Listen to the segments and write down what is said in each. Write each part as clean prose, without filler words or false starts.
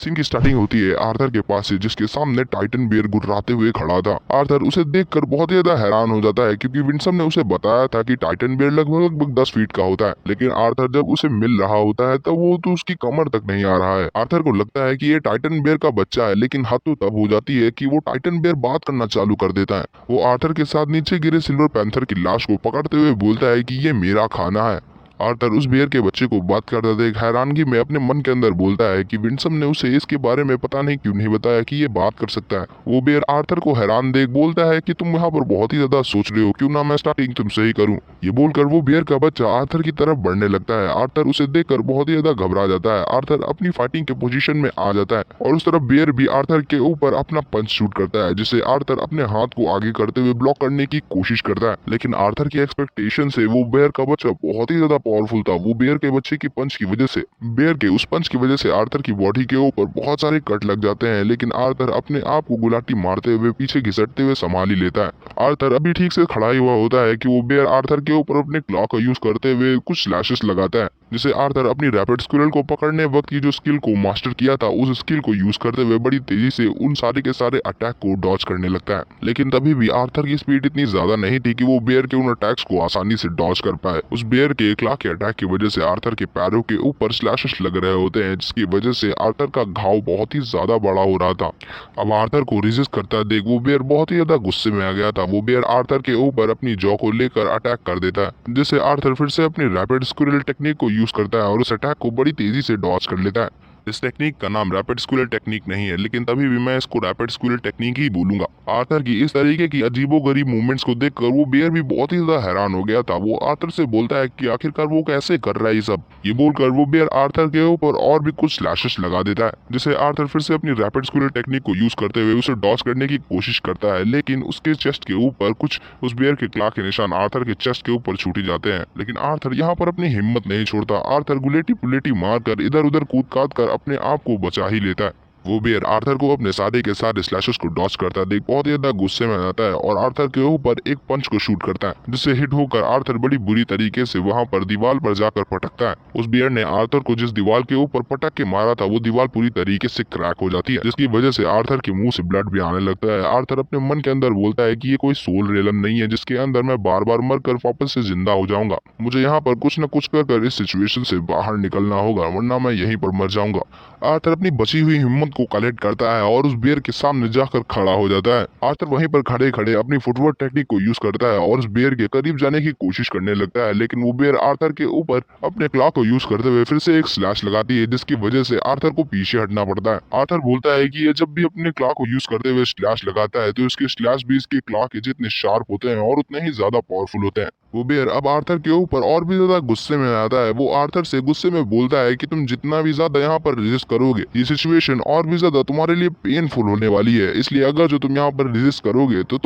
Scene की starting होती है आर्थर के पास से, जिसके सामने टाइटन बियर गुर्राते हुए खड़ा था। आर्थर उसे देखकर बहुत ही ज्यादा हैरान हो जाता है, क्योंकि विंसम ने उसे बताया था कि टाइटन बियर लगभग 10 फीट का होता है। लेकिन आर्थर जब उसे मिल रहा होता है तब वो तो उसकी कमर तक नहीं आ रहा है। आर्थर को लगता है कि ये टाइटन बियर का बच्चा है, लेकिन हद तो तब हो जाती है कि वो टाइटन बियर बात करना चालू कर देता है। वो आर्थर के साथ नीचे गिरे सिल्वर पैंथर की लाश को पकड़ते हुए बोलता है कि ये मेरा खाना है। आर्थर उस बेयर के बच्चे को बात करता देख हैरानगी में अपने मन के अंदर बोलता है कि विंसम ने उसे इसके बारे में पता नहीं क्यों नहीं बताया कि ये बात कर सकता है। वो बेयर आर्थर को हैरान देख बोलता है कि तुम यहाँ पर बहुत ही ज्यादा सोच रहे हो, क्यों ना मैं स्टार्टिंग तुमसे ही करूँ। ये बोलकर वो बेयर का बच्चा आर्थर की तरफ बढ़ने लगता है। आर्थर उसे देखकर बहुत ही ज्यादा घबरा जाता है। आर्थर अपनी फाइटिंग के पोजीशन में आ जाता है और उस तरफ बेयर भी आर्थर के ऊपर अपना पंच शूट करता है, जिसे आर्थर अपने हाथ को आगे करते हुए ब्लॉक करने की कोशिश करता है। लेकिन आर्थर की एक्सपेक्टेशन से वो बेयर का बच्चा बहुत ही ज्यादा पावरफुल था। वो बेयर के बच्चे की पंच की वजह से, बेयर के उस पंच की वजह से आर्थर की बॉडी के ऊपर बहुत सारे कट लग जाते हैं। लेकिन आर्थर अपने आप को गुलाटी मारते हुए पीछे घिसटते हुए संभाल ही लेता है। आर्थर अभी ठीक से खड़ा ही हुआ होता है कि वो बेयर आर्थर के ऊपर अपने क्लॉ का यूज करते हुए कुछ स्लैशेस लगाता है, जिसे आर्थर अपनी रैपिड स्क्विरल को पकड़ने वक्त की जो स्किल को मास्टर किया था उस स्किल को यूज करते हुए बड़ी तेजी से उन सारे के सारे अटैक को डॉज करने लगता है। लेकिन तभी भी आर्थर की स्पीड इतनी ज्यादा नहीं थी कि वो बेयर के उन अटैक्स को आसानी से डॉज कर पाए। उस बेयर के क्लॉ के अटैक की वजह से आर्थर के पैरों के ऊपर स्लैशेस लग रहे होते हैं, जिसकी वजह से आर्थर का घाव बहुत ही ज्यादा बड़ा हो रहा था। अब आर्थर को रेजिस्ट करता देख वो बेयर बहुत ही ज्यादा गुस्से में आ गया था। वो बेयर आर्थर के ऊपर अपनी जॉ को लेकर अटैक कर देता है, जिससे आर्थर फिर से अपनी रैपिड स्क्विरल टेक्निक को यूज करता है और उस अटैक को बड़ी तेजी से डॉज कर लेता है। इस टेक्निक का नाम रैपिड स्क्विरल टेक्निक नहीं है, लेकिन तभी भी मैं इसको रैपिड स्क्विरल टेक्निक ही बोलूंगा। आर्थर की इस तरीके की अजीबोगरीब मूवमेंट्स को देखकर वो बेयर भी बहुत ही ज्यादा हैरान हो गया था। वो आर्थर से बोलता है कि आखिरकार वो कैसे कर रहा है ये सब। ये बोलकर वो बेयर आर्थर के ऊपर और भी कुछ स्लैशेस लगा देता है, जिसे आर्थर फिर से अपनी रैपिड स्क्विरल टेक्निक को यूज करते हुए उसे डॉज करने की कोशिश करता है। लेकिन उसके चेस्ट के ऊपर कुछ उस बेयर के क्लॉ के निशान आर्थर के चेस्ट के ऊपर छूटे जाते हैं। लेकिन आर्थर यहाँ पर अपनी हिम्मत नहीं छोड़ता। आर्थर गुलेटी पुलेटी मारकर इधर उधर कूद काद कर अपने आप को बचा ही लेता है। वो बेयर आर्थर को अपने सारे के सारे स्लैशेस को डॉज करता देख बहुत ही ज्यादा गुस्से में आ जाता है और आर्थर के ऊपर एक पंच को शूट करता है, जिससे हिट होकर आर्थर बड़ी बुरी तरीके से वहां पर दीवार पर जाकर पटकता है। उस बेयर ने आर्थर को जिस दीवार के ऊपर पटक के मारा था वो दीवार पूरी तरीके से क्रैक हो जाती है, जिसकी वजह से आर्थर के मुंह से ब्लड भी आने लगता है। आर्थर अपने मन के अंदर बोलता है कि ये कोई सोल रेलम नहीं है जिसके अंदर मैं बार बार मर कर वापस से जिंदा हो जाऊंगा। मुझे यहाँ पर कुछ न कुछ कर इस सिचुएशन से बाहर निकलना होगा, वरना मैं यहीं पर मर जाऊंगा। आर्थर अपनी बची हुई हिम्मत को कलेक्ट करता है और उस बेयर के सामने जाकर खड़ा हो जाता है। आर्थर वहीं पर खड़े खड़े अपनी फुटवर्क टेक्निक को यूज करता है और उस बेयर के करीब जाने की कोशिश करने लगता है। लेकिन वो बेयर आर्थर के ऊपर अपने क्लॉ को यूज करते हुए फिर से एक स्लैश लगाती है, जिसकी वजह से आर्थर को पीछे हटना पड़ता है। आर्थर बोलता है कि ये जब भी अपने क्लॉ को यूज करते हुए स्लैश लगाता है तो इसके स्लैश भी इसके क्लॉ के जितने शार्प होते हैं और उतने ही ज्यादा पावरफुल होते हैं। वो बेयर अब आर्थर के ऊपर और भी ज्यादा गुस्से में आता है। वो आर्थर से गुस्से में बोलता है कि तुम जितना भी ज्यादा यहाँ पर रेजिस्ट करोगे ये सिचुएशन और भी ज्यादा तुम्हारे लिए पेनफुल होने वाली है, इसलिए अगर जो तुम यहाँ पर रेजिस्ट करोगे तो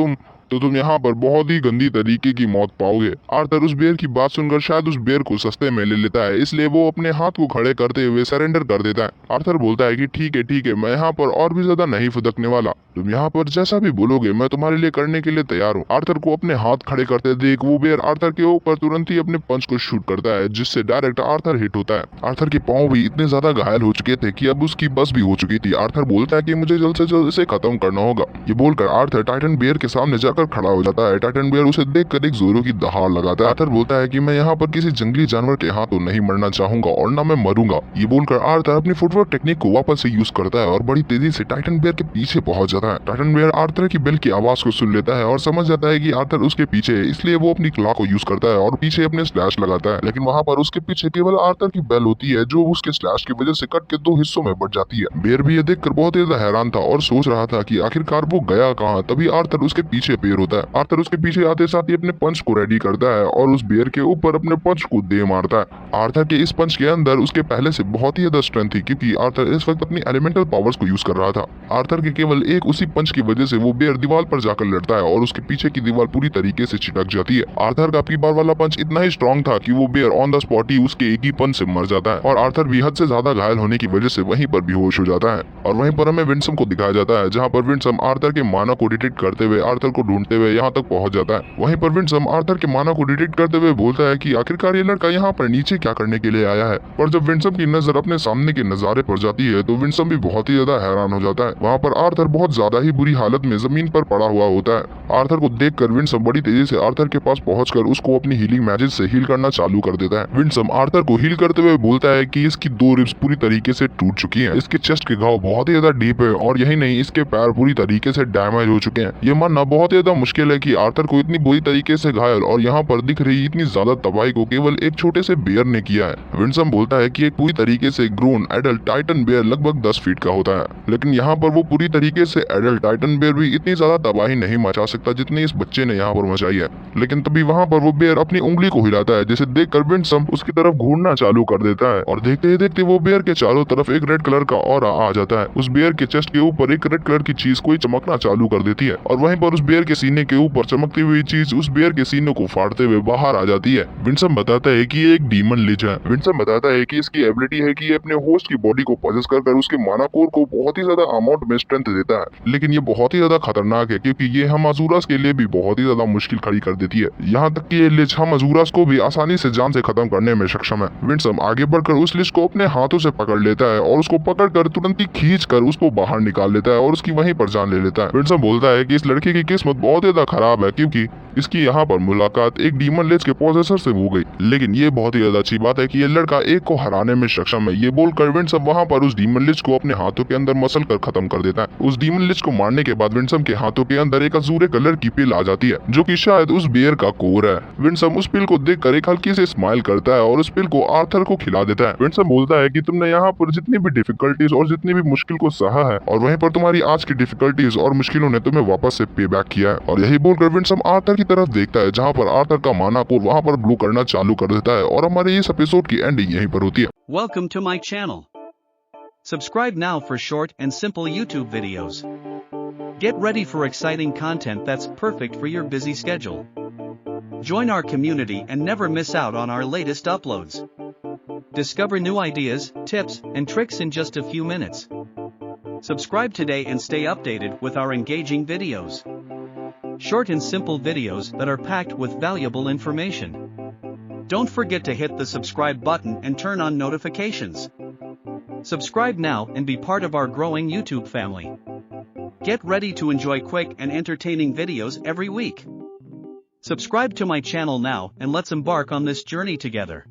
तुम यहाँ पर बहुत ही गंदी तरीके की मौत पाओगे। आर्थर उस बेयर की बात सुनकर शायद उस बेयर को सस्ते में ले लेता है, इसलिए वो अपने हाथ को खड़े करते हुए सरेंडर कर देता है। आर्थर बोलता है कि ठीक है मैं यहाँ पर और भी ज्यादा नहीं फुदकने वाला, तुम यहाँ पर जैसा भी बोलोगे मैं तुम्हारे लिए करने के लिए तैयार हूँ। आर्थर को अपने हाथ खड़े करते देख वो बेयर आर्थर के ऊपर तुरंत ही अपने पंच को शूट करता है, जिससे डायरेक्ट आर्थर हिट होता है। आर्थर के पांव भी इतने ज्यादा घायल हो चुके थे कि अब उसकी बस भी हो चुकी थी। आर्थर बोलता है कि मुझे जल्द से जल्द इसे खत्म करना होगा। ये बोलकर आर्थर टाइटन बेयर के सामने जाकर खड़ा हो जाता है। टाइटन बेयर उसे देखकर एक जोरों की दहाड़ लगाता है। आर्थर बोलता है कि मैं यहाँ पर किसी जंगली जानवर के हाथों नहीं मरना चाहूंगा और ना मैं मरूंगा। ये बोलकर आर्थर अपनी फुटवर्क टेक्निक को वापस से यूज करता है और बड़ी तेजी से टाइटन बेयर के पीछे पहुंच जाता है। टाइटन बेयर आर्थर की बेल की आवाज को सुन लेता है और समझ जाता है कि आर्थर उसके पीछे है, इसलिए वो अपनी क्लॉ को यूज करता है और पीछे अपने स्लैश लगाता है। लेकिन वहाँ पर उसके पीछे केवल आर्थर की बेल होती है, जो उसके स्लैश की वजह से कट के दो हिस्सों में बढ़ जाती है। बेयर भी ये देखकर बहुत ज्यादा हैरान था और सोच रहा था कि आखिरकार वो गया कहाँ। तभी आर्थर उसके पीछे अपेयर होता है। आर्थर उसके पीछे आते साथ ही अपने पंच को रेडी करता है और उस बेयर के ऊपर अपने पंच को दे मारता है। आर्थर के इस पंच के अंदर उसके पहले से बहुत ही ज्यादा स्ट्रेंथ थी, क्योंकि आर्थर इस वक्त अपनी एलिमेंटल पावर्स को यूज कर रहा था। आर्थर के केवल एक उसी पंच की वजह से वो बेयर दीवार पर जाकर लड़ता है और उसके पीछे की दीवार पूरी तरीके से चिटक जाती है। आर्थर का अपनी बार वाला पंच इतना ही स्ट्रॉन्ग था कि वो बेयर ऑन द स्पॉट ही उसके एक ही पंच से मर जाता है और आर्थर भी हद से ज्यादा घायल होने की वजह से वहीं पर बेहोश हो जाता है। और वहीं पर हमें विंसम को दिखाया जाता है जहाँ पर विंसम आर्थर के माना को डिटेक्ट करते हुए आर्थर को ढूंढते हुए यहाँ तक पहुंच जाता है। वहीं पर विंसम आर्थर के माना को डिटेक्ट करते हुए बोलता है कि आखिरकार ये लड़का यहाँ पर नीचे क्या करने के लिए आया है। पर जब विंसम की नजर अपने सामने के नजारे पर जाती है तो विंसम भी बहुत ही ज्यादा हैरान हो जाता है। वहाँ पर आर्थर बहुत ज्यादा ही बुरी हालत में जमीन पर पड़ा हुआ होता है। आर्थर को देखकर विंसम बड़ी तेजी से आर्थर के पास पहुंचकर उसको अपनी हीलिंग मैजिक से हील करना चालू कर देता है। विंसम आर्थर को हील करते हुए बोलता है कि इसकी 2 रिब्स पूरी तरीके से टूट चुकी हैं, इसके चेस्ट के घाव बहुत ही ज्यादा डीप है और यही नहीं इसके पैर पूरी तरीके से डैमेज हो चुके हैं। ये मानना बहुत ही ज्यादा मुश्किल है कि आर्थर को इतनी बुरी तरीके से घायल और यहाँ पर दिख रही इतनी ज्यादा तबाही को केवल एक छोटे से बेयर ने किया है। विंसम बोलता है कि एक पूरी तरीके से ग्रोन एडल्ट टाइटन बेयर लगभग 10 फीट का होता है, लेकिन यहाँ पर वो पूरी तरीके से एडल्ट टाइटन बेयर भी इतनी ज्यादा तबाही नहीं मचा सकता जितनी इस बच्चे ने यहाँ पर मचाई है। लेकिन तभी वहाँ पर वो बेयर अपनी उंगली को हिलाता है जिसे देखकर विंसम उसकी तरफ घूरना चालू कर देता है और देखते ही देखते वो बेयर के चारों तरफ एक रेड कलर का ऑरा आ जाता है। उस बेयर के चेस्ट के ऊपर एक रेड कलर की चीज कोई चमकना चालू कर देती है और वहीं पर उस बेयर के सीने के ऊपर चमकती हुई चीज उस बेयर के सीने को फाड़ते हुए बाहर आ जाती है। विंसम बताता है कि ये एक डीमन लिच है। विंसम बताता है कि इसकी एबिलिटी है कि ये अपने होस्ट की बॉडी को पॉजेस कर उसके माना कोर को बहुत ही ज्यादा अमाउंट में स्ट्रेंथ देता है, लेकिन ये बहुत ही ज्यादा खतरनाक है क्योंकि ये हम अजूरास के लिए भी बहुत ही ज्यादा मुश्किल खड़ी कर देती है। यहाँ तक कि ये लिच हम अजूरास को भी आसानी से जान से खत्म करने में सक्षम है। विंसम आगे बढ़कर उस लिच को अपने हाथों से पकड़ लेता है और उसको पकड़कर तुरंत ही खींच कर उसको बाहर निकाल लेता है और उसकी वहीं पर जान ले लेता है। विंसम बोलता है कि इस लड़के की किस्मत बहुत ज्यादा खराब है क्योंकि इसकी यहाँ पर मुलाकात एक डीमन लिच के पोजेसर से हो गई, लेकिन ये बहुत ही ज्यादा अच्छी बात है कि ये लड़का एक को हराने में सक्षम है। ये बोलकर विंसम वहाँ पर उस डीमन लिच को अपने हाथों के अंदर मसल कर खत्म कर देता है। उस डीमन लिच को मारने के बाद विंसम के हाथों के अंदर एक अजूरे कलर की पिल आ जाती है जो कि शायद उस बेयर का कोर है। विंसम उस पिल को देखकर एक हल्की से स्माइल करता है और उस पिल को आर्थर को खिला देता है। विंसम बोलता है कि तुमने यहाँ पर जितनी भी डिफिकल्टीज और जितनी भी मुश्किल को सहा है और वहीं पर तुम्हारी आज की डिफिकल्टीज और मुश्किलों ने तुम्हें वापस से पे बैक किया है। और यही बोलकर विंसम आर्थर की तरफ देखता है जहाँ पर आर्थर का माना कोर वहाँ पर ग्लो करना चालू कर देता है और हमारे इस एपिसोड की एंडिंग यहीं पर होती है। Welcome to my channel. Subscribe now for short and simple YouTube videos. Get ready for exciting content that's perfect for your busy schedule. Join our community and never miss out on our latest uploads. Discover new ideas, tips, and tricks in just a few minutes. Subscribe today and stay updated with our engaging videos. Short and simple videos that are packed with valuable information. Don't forget to hit the subscribe button and turn on notifications. Subscribe now and be part of our growing YouTube family. Get ready to enjoy quick and entertaining videos every week. Subscribe to my channel now and let's embark on this journey together.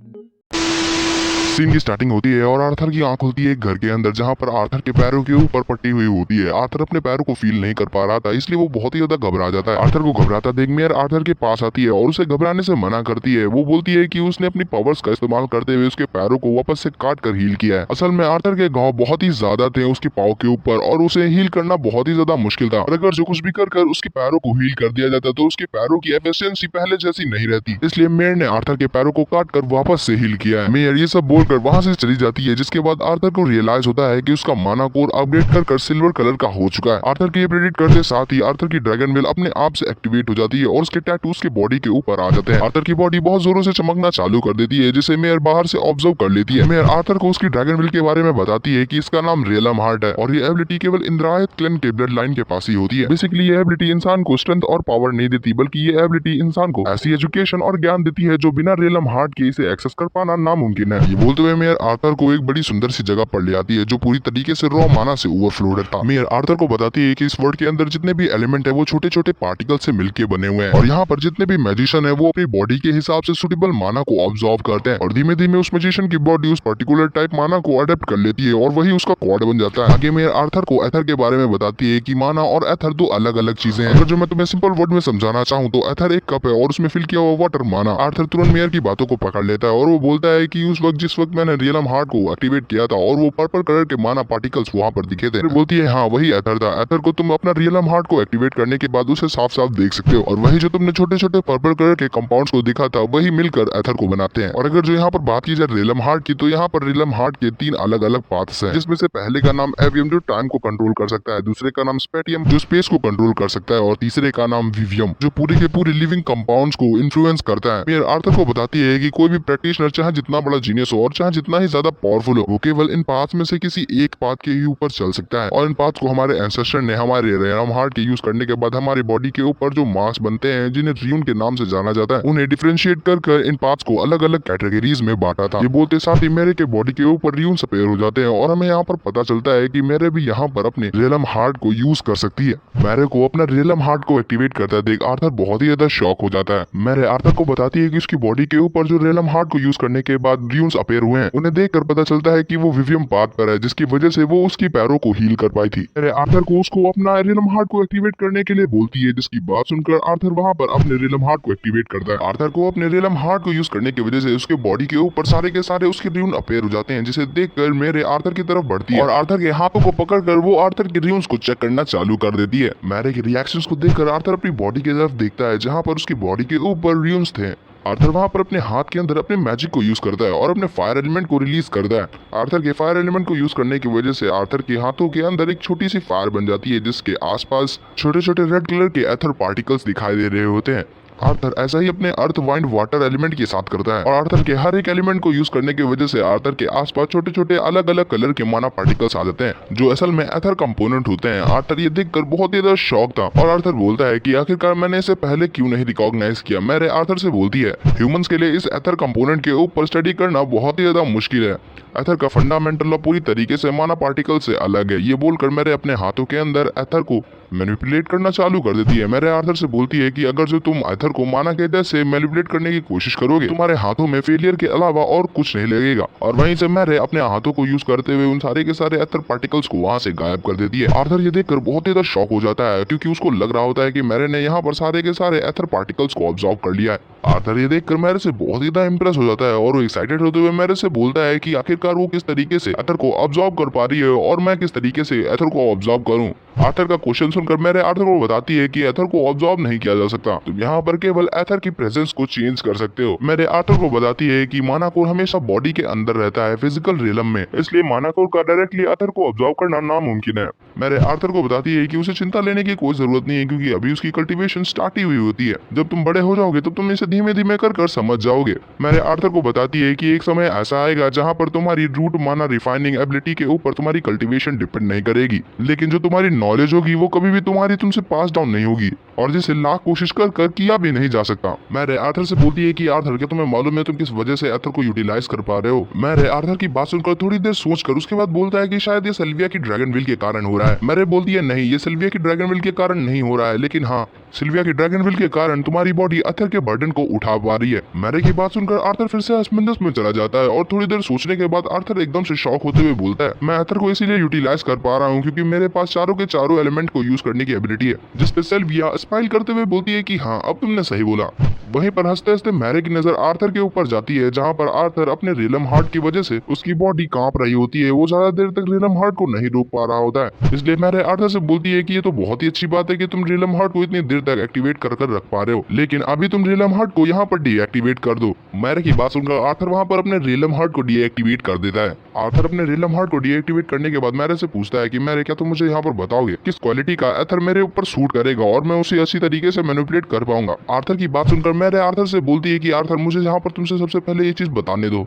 Scene की starting होती है और Arthur की आंख खुलती है एक घर के अंदर जहाँ पर आर्थर के पैरों के ऊपर पट्टी हुई होती है। आर्थर अपने पैरों को फील नहीं कर पा रहा था इसलिए वो बहुत ही ज्यादा घबरा जाता है। आर्थर को घबराता देख मेयर आर्थर के पास आती है और उसे घबराने से मना करती है। वो बोलती है कि उसने अपनी पावर्स का इस्तेमाल करते हुए उसके पैरों को वापस से काट कर हील किया है। असल में आर्थर के घाव बहुत ही ज्यादा थे उसके पाँव के ऊपर और उसे हील करना बहुत ही ज्यादा मुश्किल था। और अगर जो कुछ भी कर उसके पैरों को हील कर दिया जाता तो उसके पैरों की एफिशिएंसी पहले जैसी नहीं रहती, इसलिए मेयर ने आर्थर के पैरों को काट कर वापस से हील किया है। मेयर ये सब बोलकर वहाँ से चली जाती है जिसके बाद आर्थर को रियलाइज होता है कि उसका माना कोर अपग्रेड कर सिल्वर कलर का हो चुका है। आर्थर के प्रेडिक्ट करते साथ ही आर्थर की ड्रैगन विल अपने आप से एक्टिवेट हो जाती है और उसके टैटूज के बॉडी के ऊपर आ जाते हैं। आर्थर की बॉडी बहुत जोरों से चमकना चालू कर देती है जिसे मेयर बाहर से ऑब्जर्व कर लेती है। मेयर आर्थर को उसकी ड्रैगन विल के बारे में बताती है कि इसका नाम रियलम हार्ट है और ये एबिलिटी केवल इंद्रायत क्लैन के ब्लड लाइन के पास ही होती है। बेसिकली ये एबिलिटी इंसान को स्ट्रेंथ और पावर नहीं देती बल्कि ये एबिलिटी इंसान को ऐसी एजुकेशन और ज्ञान देती है जो बिना रियलम हार्ट के इसे एक्सेस कर पाना नामुमकिन है। ये बोलते हुए मेयर आर्थर को एक बड़ी सुंदर सी जगह पर ले आती है जो पूरी तरीके से रॉ माना से ओवरफ्लोड था। मेयर आर्थर को बताती है कि इस वर्ल्ड के अंदर जितने भी एलिमेंट है वो छोटे छोटे पार्टिकल से मिलके बने हुए हैं और यहाँ पर जितने भी मैजिशियन है वो अपनी बॉडी के हिसाब से सुटेबल माना को ऑब्जॉर्व करते हैं और धीमे धीमे उस मैजिशियन की बॉडी उस पर्टिकुलर टाइप माना को अडेप्ट कर लेती है और वही उसका क्वाड बन जाता है। आगे मेयर आर्थर को एथर के बारे में बताती है कि माना और एथर दो अलग अलग चीजें हैं। अगर जो मैं तुम्हें सिंपल वर्ड में समझाना चाहूँ तो एथर एक कप है और उसमें फिल किया हुआ वाटर माना। आर्थर तुरंत मेयर की बातों को पकड़ लेता है और वो बोलता है कि उस वक्त जिस वक्त मैंने रियलम हार्ट को एक्टिवेट किया था और वो पर्पल कलर के माना पार्टिकल्स वहाँ पर दिखे थे। बोलती है हाँ वही एथर था। एथर को तुम अपना रियलम हार्ट को एक्टिवेट करने के बाद उसे साफ साफ देख सकते हो और वही जो तुमने छोटे छोटे पर्पल कलर के कंपाउंड्स को दिखा था वही मिलकर एथर को बनाते हैं। और अगर जो यहाँ पर बात की जाए रियलम हार्ट की तो यहाँ पर रियलम हार्ट के 3 अलग अलग पाथ्स हैं जिसमें से पहले का नाम एवियम जो टाइम को कंट्रोल कर सकता है, दूसरे का नाम स्पेटियम जो स्पेस को कंट्रोल कर सकता है और तीसरे का नाम विवियम जो पूरे के पूरे लिविंग कंपाउंड्स को इन्फ्लुएंस करता है। मेयर आर्थर को बताती है कि कोई भी प्रैक्टिशनर चाहे जितना बड़ा जीनियस हो और चाहे जितना ही ज्यादा पावरफुल हो, वो केवल इन पाथ्स में से किसी एक पाथ के ही ऊपर चल सकता है। और इन पाथ्स को हमारे एंसेस्टर ने हमारे रेलम हार्ट के यूज करने के बाद हमारी बॉडी के ऊपर जो मार्क्स बनते हैं, जिन्हें र्यून के नाम से जाना जाता है, उन्हें डिफरेंशिएट कर इन पाथ्स को अलग अलग कैटेगरीज में बांटा था। ये बोलते साथ ही मेरे के बॉडी के ऊपर र्यून अपेयर हो जाते हैं और हमें यहाँ पर पता चलता है कि मेरे भी यहाँ पर अपने रेलम हार्ट को यूज कर सकती है। मेरे को अपना रेलम हार्ट को एक्टिवेट करता देख आर्थर बहुत ही ज्यादा शॉक हो जाता है। मेरे आर्थर को बताती है कि उसकी बॉडी के ऊपर जो रेलम हार्ट को यूज करने के बाद र्यून्स अपेयर हुए हैं, उन्हें देखकर पता चलता है कि वो विवियम पाथ पर है, जिसकी वजह से वो उसकी पैरों को हील कर पाई थी। मेरे आर्थर को उसको अपना रेलम हार्ट को एक्टिवेट करने के लिए बोलती है, जिसकी बात सुनकर आर्थर वहाँ पर अपने रेलम हार्ट को एक्टिवेट करता है। आर्थर को अपने रेलम हार्ट को यूज करने की वजह से उसके बॉडी के ऊपर सारे के सारे उसके र्यून अपेयर हो जाते हैं, जिसे देखकर मेरे आर्थर की तरफ बढ़ती है और आर्थर के हाथों को पकड़कर वो आर्थर के र्यून्स को चेक करना चालू कर देती है। मेरे के रिएक्शंस को देखकर आर्थर अपनी बॉडी की तरफ देखता है, जहाँ पर उसकी बॉडी के ऊपर र्यून्स थे। आर्थर वहां पर अपने हाथ के अंदर अपने मैजिक को यूज करता है और अपने फायर एलिमेंट को रिलीज करता है। आर्थर के फायर एलिमेंट को यूज करने की वजह से आर्थर के हाथों के अंदर एक छोटी सी फायर बन जाती है, जिसके आसपास छोटे छोटे रेड कलर के एथर पार्टिकल्स दिखाई दे रहे होते हैं। आर्थर ऐसा ही अपने अर्थ वाइंड वाटर एलिमेंट के साथ करता है और आर्थर के हर एक एलिमेंट को यूज करने की वजह से आर्थर के आसपास छोटे छोटे अलग अलग कलर के माना पार्टिकल्स आ जाते हैं, जो असल में एथर कंपोनेंट होते हैं। आर्थर ये देखकर बहुत ही ज्यादा शॉक था और आर्थर बोलता है कि आखिरकार मैंने इसे पहले क्यों नहीं रिकॉग्नाइज किया। मैरे आर्थर से बोलती है, ह्यूमंस के लिए इस एथर कंपोनेंट के ऊपर स्टडी करना बहुत ही ज्यादा मुश्किल है। एथर का फंडामेंटल लॉ पूरी तरीके से माना पार्टिकल से अलग है। ये बोलकर मेरे अपने हाथों के अंदर एथर को मैनिपुलेट करना चालू कर देती है। मेरे आर्थर से बोलती है कि अगर जो तुम एथर को माना के जैसे मैनिपुलेट करने की कोशिश करोगे, तुम्हारे हाथों में फेलियर के अलावा और कुछ नहीं लगेगा। और वहीं से मेरे अपने हाथों को यूज करते हुए उन सारे के सारे एथर पार्टिकल्स को वहां से गायब कर देती है। आर्थर ये देखकर बहुत ही ज्यादा शॉक हो जाता है, क्योंकि उसको लग रहा होता है कि मेरे ने यहाँ पर सारे के सारे एथर पार्टिकल्स को ऑब्जर्व कर लिया है। आर्थर ये देखकर मेरे से बहुत ही ज्यादा इंप्रेस हो जाता है और वो एक्साइटेड होते हुए मेरे से बोलता है कि आखिरकार वो किस तरीके से एथर को ऑब्जर्व कर पा रही है और मैं किस तरीके से एथर को ऑब्जर्व करूं। आर्थर का क्वेश्चन सुनकर मेरे आर्थर को बताती है कि एथर को ऑब्जर्व नहीं किया जा सकता, तुम यहाँ पर केवल एथर की प्रेजेंस को चेंज कर सकते हो। मेरे आर्थर को बताती है कि मानाकोर हमेशा बॉडी के अंदर रहता है, फिजिकल रियलम में, इसलिए मानाकोर का डायरेक्टली एथर को ऑब्जर्व करना नामुमकिन है। मेरे आर्थर को बताती है कि उसे चिंता लेने की कोई जरूरत नहीं है, क्योंकि अभी उसकी कल्टीवेशन स्टार्ट ही हुई होती है। जब तुम बड़े हो जाओगे तो तुम इसे धीमे धीमे कर समझ जाओगे। मेरे आर्थर को बताती है कि एक समय ऐसा आएगा जहाँ पर तुम्हारी रूट माना रिफाइनिंग एबिलिटी के ऊपर तुम्हारी कल्टीवेशन डिपेंड नहीं करेगी, लेकिन जो तुम्हारी नॉलेज होगी वो कभी भी तुम्हारी तुमसे पास डाउन नहीं होगी और जिसे लाख कोशिश कर किया भी नहीं जा सकता। मेरे आर्थर से बोलती है कि आर्थर क्या तुम्हें मालूम है तुम किस वजह से एथर को यूटिलाइज कर पा रहे हो। मेरे आर्थर की बात सुनकर थोड़ी देर सोचकर उसके बाद बोलता है कि शायद ये सिल्विया की ड्रैगन विल के कारण हो रहा है। मेरे बोलती है नहीं, ये सिल्विया की ड्रैगन विल के कारण नहीं हो रहा है, लेकिन हाँ, सिल्विया की ड्रैगन विल के कारण तुम्हारी बॉडी एथर के बर्डन को उठा पा रही है। मेरे की बात सुनकर आर्थर फिर से असमंजस में चला जाता है और थोड़ी देर सोचने के बाद आर्थर एकदम से शॉक होते हुए बोलता है, मैं एथर को इसीलिए यूटिलाइज कर पा रहा हूँ क्योंकि मेरे पास चारों के चारों एलिमेंट को यूज करने की एबिलिटी है। जिसपे सिल्विया स्माइल करते हुए बोलती है कि हाँ, अब तुमने सही बोला। वहीं पर हंसते हंसते मैरे की नजर आर्थर के ऊपर जाती है, जहाँ पर आर्थर अपने रेलम हार्ट की वजह से उसकी बॉडी कांप रही होती है। वो ज्यादा देर तक रेलम हार्ट को नहीं रोक पा रहा होता है, इसलिए मैरे आर्थर से बोलती है कि ये तो बहुत ही अच्छी बात है कि तुम रेलम हार्ट को इतनी देर तक एक्टिवेट कर रख पा रहे हो, लेकिन अभी तुम रेलम हार्ट को यहाँ पर डीएक्टिवेट कर दो। मैरे की बात सुनकर आर्थर वहाँ पर अपने रेलम हार्ट को डीएक्टिवेट कर देता है। आर्थर अपने रेलम हार्ट को डीएक्टिवेट करने के बाद मैरे से पूछता है कि मैरे क्या तुम मुझे यहाँ पर बताओगे किस क्वालिटी का एथर मेरे ऊपर सूट करेगा और मैं उसे अच्छी तरीके से मैनिपुलेट कर पाऊंगा। आर्थर की बात सुनकर मैरे आर्थर से बोलती है कि आर्थर मुझे यहाँ पर तुमसे सबसे पहले ये चीज बताने दो।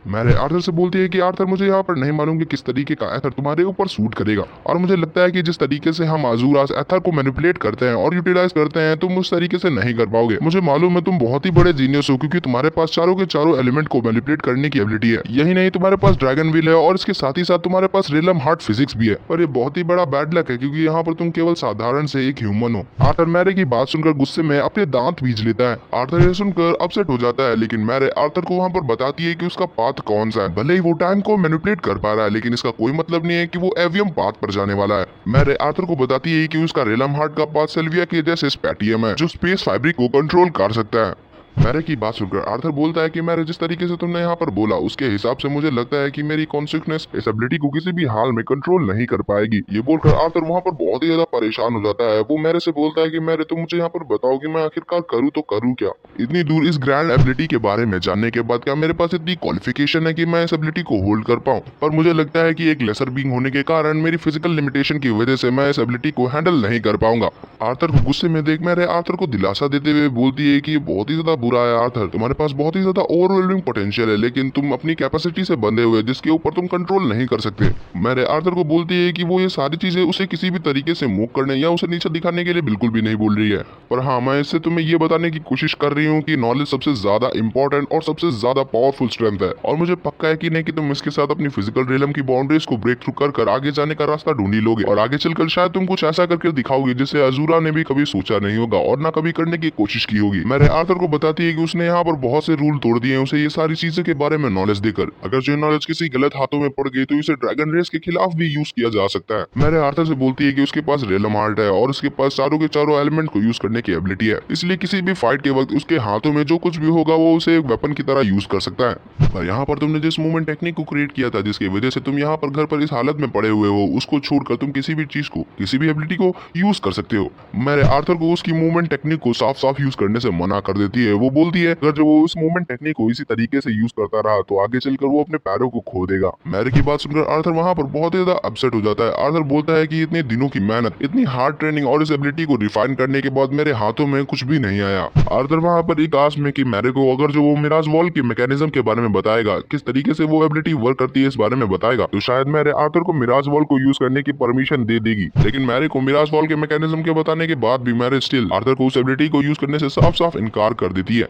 मैरे आर्थर से बोलती है कि आर्थर मुझे यहाँ पर नहीं मालूम कि किस तरीके का एथर तुम्हारे ऊपर सूट करेगा, और मुझे लगता है कि जिस तरीके से हम अजूरास एथर को मैनिपुलेट करते हैं और यूटिलाइज करते हैं तुम उस तरीके से नहीं कर पाओगे। मुझे मालूम है तुम बहुत ही बड़े जीनियस हो, क्योंकि तुम्हारे पास चारों के चारों एलिमेंट को मैनिपुलेट करने की एबिलिटी है। यही नहीं, तुम्हारे पास ड्रैगन व्हील है और इसके साथ ही साथ तुम्हारे पास रेलम हार्ट फिजिक्स भी है। पर ये बहुत ही बड़ा बैड लक है, क्योंकि यहाँ पर तुम केवल साधारण से एक ह्यूमन हो। आर्थर मैरे की बात सुनकर गुस्से में अपने दांत बीज लेता है। आर्थर ये सुनकर अपसेट हो जाता है, लेकिन मैरे आर्थर को वहाँ पर बताती है कि उसका पाथ कौन सा है। भले ही वो टाइम को मैनिपुलेट कर पा रहा है, लेकिन इसका कोई मतलब नहीं है कि वो एवियम पाथ पर जाने वाला है। मैरे आर्थर को बताती है कि उसका रेलम हार्ट का पाथ सिल्विया के जैसे स्पैटियम है, जो स्पेस फैब्रिक को कंट्रोल कर सकता है। मैरे की बात सुनकर आर्थर बोलता है कि मैरे जिस तरीके से तुमने यहाँ पर बोला उसके हिसाब से मुझे लगता है कि मेरी कॉन्शियसनेस इस एबिलिटी को किसी भी हाल में कंट्रोल नहीं कर पाएगी। ये बोलकर आर्थर वहाँ पर बहुत ही ज्यादा परेशान हो जाता है। वो मैरे से बोलता है कि मैरे तुम मुझे यहाँ पर बताओ कि मैं आखिरकार करूँ तो करूँ क्या। इतनी दूर इस ग्रैंड एबिलिटी के बारे में जानने के बाद क्या मेरे पास इतनी क्वालिफिकेशन है कि मैं इस एबिलिटी को होल्ड कर पाऊँ। पर मुझे लगता है कि एक लेसर बीइंग होने के कारण मेरी फिजिकल लिमिटेशन की वजह से मैं इस एबिलिटी को हैंडल नहीं कर पाऊंगा। आर्थर को गुस्से में देख मैरे आर्थर को दिलासा देते हुए बोलती है कि ये बहुत ही ज्यादा बुरा है आर्थर, तुम्हारे पास बहुत ही ज्यादा ओवरवेलमिंग पोटेंशियल है, लेकिन तुम अपनी कैपेसिटी से बंधे हुए जिसके ऊपर तुम कंट्रोल नहीं कर सकते। मैरी आर्थर को बोलती है कि वो ये सारी चीजें उसे किसी भी तरीके से मूव करने या उसे नीचे दिखाने के लिए बिल्कुल भी नहीं बोल रही है, पर हाँ मैं इससे तुम्हें ये बताने की कोशिश कर रही हूँ कि नॉलेज सबसे ज्यादा इंपॉर्टेंट और सबसे ज्यादा पावरफुल स्ट्रेंथ है, और मुझे पक्का है कि नहीं कि तुम इसके साथ अपनी फिजिकल रियलम की बाउंड्रीज को ब्रेक थ्रू कर आगे जाने का रास्ता ढूंढ ही लोगे, और आगे चलकर शायद तुम कुछ ऐसा करके दिखाओगे जिसे अजूरा ने भी कभी सोचा नहीं होगा और ना कभी करने की कोशिश की होगी। मैरी आर्थर को बताती है कि उसने यहाँ पर बहुत से रूल तोड़ दिए हैं उसे ये सारी चीजों के बारे में नॉलेज देकर, अगर जो नॉलेज किसी गलत हाथों में पड़ गई तो इसे ड्रैगन रेस के खिलाफ भी यूज किया जा सकता है। मैरी आर्थर से बोलती है कि उसके पास रियलम हार्ट है और उसके पास चारों के चारों एलिमेंट को यूज करने की एबिलिटी है, इसलिए किसी भी फाइट के वक्त उसके हाथों में जो कुछ भी होगा वो उसे एक वेपन की तरह यूज कर सकता है। पर यहाँ पर तुमने जिस मूवमेंट टेक्निक को क्रिएट किया था जिसकी वजह से तुम यहाँ पर घर पर इस हालत में पड़े हुए हो, उसको छोड़कर तुम किसी भी चीज को, किसी भी एबिलिटी को यूज कर सकते हो। मैरी आर्थर को उसकी मूवमेंट टेक्निक को साफ साफ यूज करने से मना कर देती है। वो बोलती है अगर जो वो उस मूवमेंट टेक्निक को इसी तरीके से यूज करता रहा तो आगे चलकर वो अपने पैरों को खो देगा। मैरी की बात सुनकर आर्थर वहाँ पर बहुत ज्यादा अपसेट हो जाता है। आर्थर बोलता है कि इतने दिनों की मेहनत, इतनी हार्ड ट्रेनिंग और इस एबिलिटी को रिफाइन करने के बाद मेरे हाथों में कुछ भी नहीं आया। आर्थर वहाँ पर एक आस में कि मैरी को अगर जो वो मिराज वॉल के मैकेनिज्म के बारे में बताएगा, किस तरीके से वो एबिलिटी वर्क करती है इस बारे में बताएगा, तो शायद मैरी आर्थर को मिराज वॉल को यूज करने की परमिशन दे देगी। लेकिन मैरी को मिराज वॉल के मैकेनिज्म के बताने के बाद भी मैरी स्टिल आर्थर को उस एबिलिटी को यूज करने से साफ साफ इनकार कर देती है।